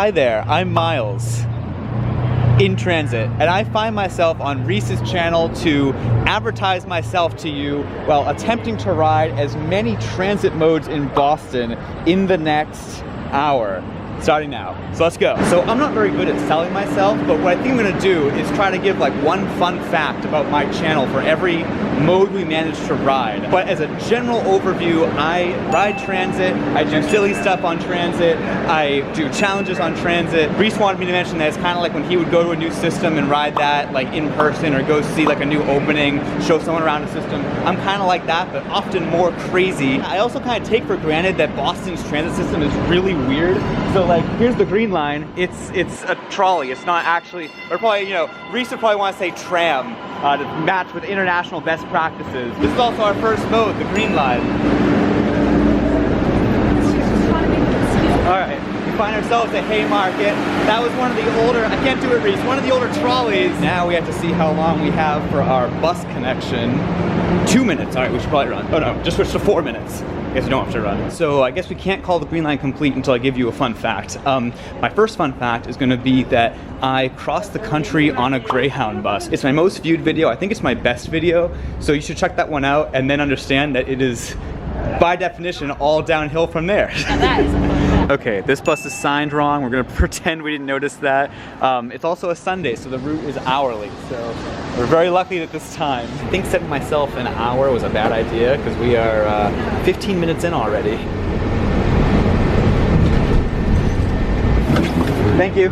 Hi there, I'm Miles, in transit, and I find myself on Reese's channel to advertise myself to you while attempting to ride as many transit modes in Boston in the next hour. Starting now. So let's go. So I'm not very good at selling myself, but what I think I'm gonna do is try to give like one fun fact about my channel for every mode we manage to ride. But as a general overview, I ride transit, I do silly stuff on transit, I do challenges on transit. Reese wanted me to mention that it's kind of like when he would go to a new system and ride that like in person, or go see like a new opening, show someone around a system. I'm kind of like that, but often more crazy. I also kind of take for granted that Boston's transit system is really weird. So like, here's the green line. It's a trolley. It's not actually, or probably, you know, Reese would probably want to say tram to match with international best practices. This is also our first mode, the green line. All right, we find ourselves at Haymarket. That was one of the older, I can't do it, Reese, one of the older trolleys. Now we have to see how long we have for our bus connection. 2 minutes. All right, we should probably run. Oh no, just switch to 4 minutes. I guess we don't have to run. So I guess we can't call the green line complete until I give you a fun fact. My first fun fact is gonna be that I crossed the country on a Greyhound bus. It's my most viewed video. I think it's my best video. So you should check that one out and then understand that it is, by definition, all downhill from there. Now that is a fun fact. Okay, this bus is signed wrong. We're gonna pretend we didn't notice that. It's also a Sunday, so the route is hourly. So we're very lucky at this time. I think setting myself an hour was a bad idea because we are 15 minutes in already. Thank you.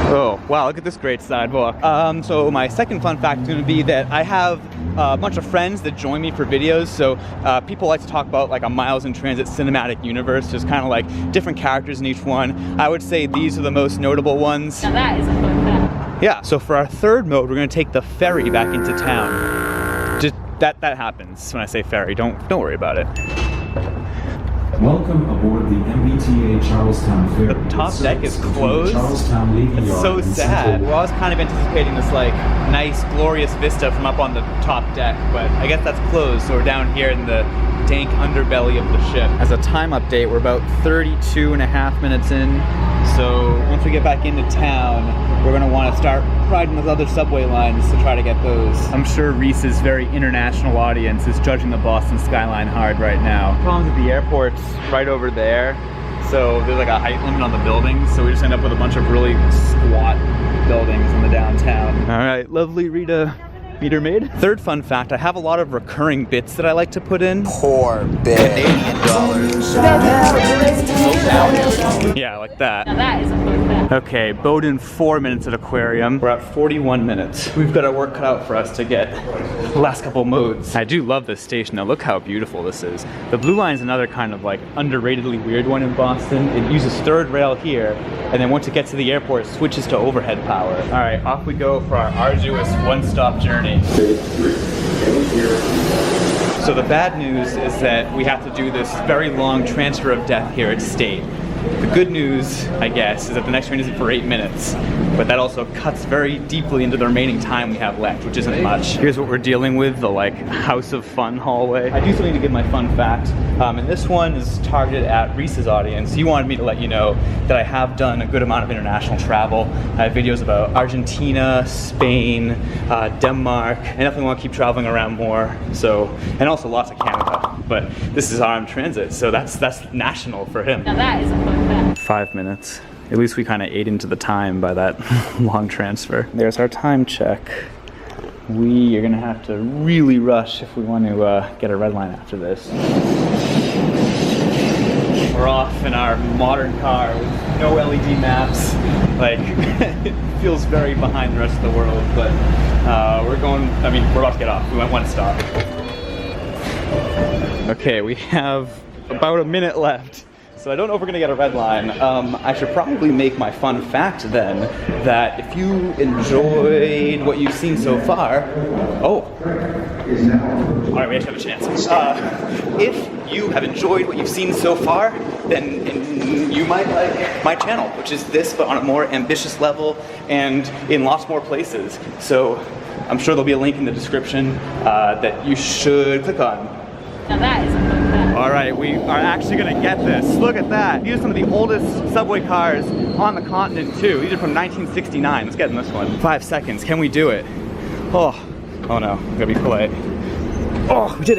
Oh, wow, look at this great sidewalk. So my second fun fact is gonna be that I have a bunch of friends that join me for videos. So people like to talk about like a Miles in Transit cinematic universe. There's kind of like different characters in each one. I would say these are the most notable ones. Now that is a fun fact. Yeah, so for our third mode, we're gonna take the ferry back into town. Just that happens when I say ferry. Don't worry about it. Welcome aboard the MBTA Charlestown Ferry. The top deck is closed. It's so sad. We're always kind of anticipating this like nice, glorious vista from up on the top deck, but I guess that's closed, so we're down here in the dank underbelly of the ship. As a time update, we're about 32.5 minutes in, so once we get back into town, we're gonna want to start riding those other subway lines to try to get those. I'm sure Reese's very international audience is judging the Boston skyline hard right now. Problems at the airport's right over there, so there's like a height limit on the buildings, so we just end up with a bunch of really squat buildings in the downtown. All right, lovely Rita. Meter maid. Third fun fact, I have a lot of recurring bits that I like to put in. Poor bit. Canadian dollars. Yeah, like that. Now that is a fun fact. Okay, boat in 4 minutes at Aquarium. We're at 41 minutes. We've got our work cut out for us to get the last couple modes. I do love this station though. Look how beautiful this is. The Blue Line is another kind of like underratedly weird one in Boston. It uses third rail here, and then once it gets to the airport, it switches to overhead power. All right, off we go for our arduous one-stop journey. So the bad news is that we have to do this very long transfer of death here at State. The good news, I guess, is that the next train isn't for 8 minutes, but that also cuts very deeply into the remaining time we have left, which isn't much. Here's what we're dealing with, the like House of Fun hallway. I do still need to give my fun fact, and this one is targeted at Reese's audience. He wanted me to let you know that I have done a good amount of international travel. I have videos about Argentina, Spain, Denmark. I definitely want to keep traveling around more, so, and also lots of Canada. But this is RM Transit, so that's national for him. Now that is a fun fact. 5 minutes. At least we kind of ate into the time by that long transfer. There's our time check. We are gonna have to really rush if we want to get a red line after this. We're off in our modern car with no LED maps. Like, it feels very behind the rest of the world, but we're about to get off. We went one stop. Okay, we have about a minute left. So I don't know if we're gonna get a red line. I should probably make my fun fact then, that if you enjoyed what you've seen so far, all right, we actually have a chance. If you have enjoyed what you've seen so far, then you might like my channel, which is this, but on a more ambitious level and in lots more places. So I'm sure there'll be a link in the description that you should click on. Now that is a fun fact. All right, we are actually gonna get this. Look at that. These are some of the oldest subway cars on the continent too. These are from 1969. Let's get in this one. 5 seconds, can we do it? Oh no, I'm gonna be polite. Oh, we did it.